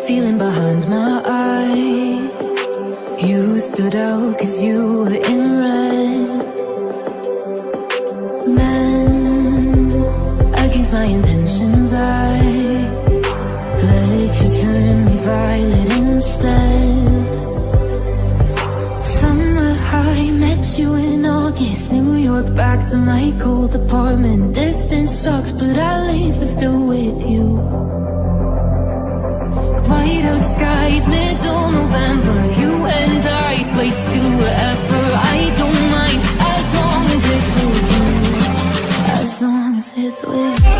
feeling behind my eyes. You stood out cause you were in red. Men against my intentions, I let you turn me violet instead. Summer high, met you in August. New York, back to my cold apartment. Distance sucks, but at least I'm still with you. White out skies, middle November. You and I, flights to wherever. I don't mind, as long as it's with you. As long as it's with you.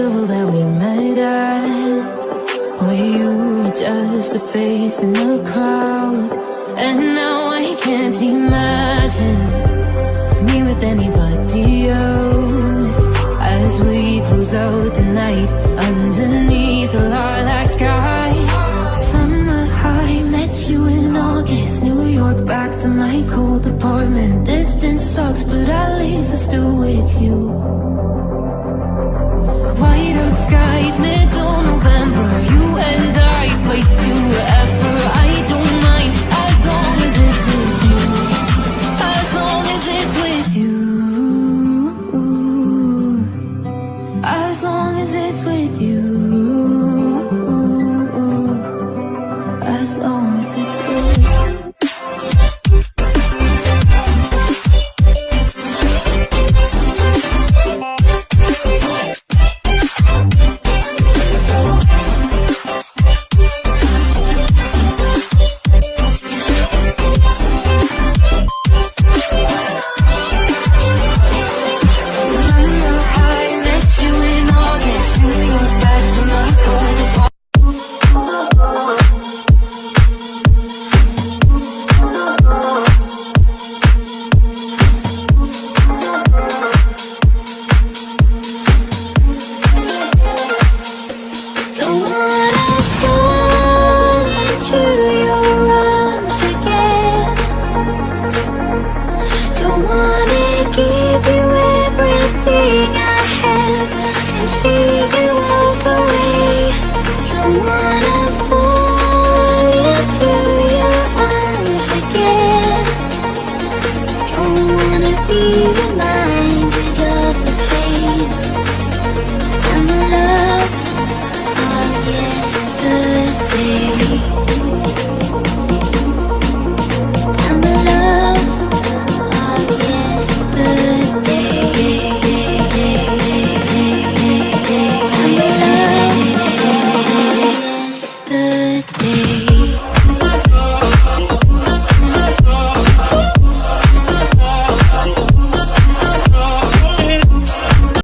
That we met at, where you were just a face in a crowd. And now I can't imagine me with anybody else. As we close out the night underneath the lilac sky. Summer high, met you in August. New York, back to my cold apartment. Distance sucks, but at least I'm still with you. White out skies, middle November. You and I, flights to wherever. I don't mind, as long as it's with you. As long as it's with you. As long as it's with you. As long as it's with you. Give you everything I have and see you.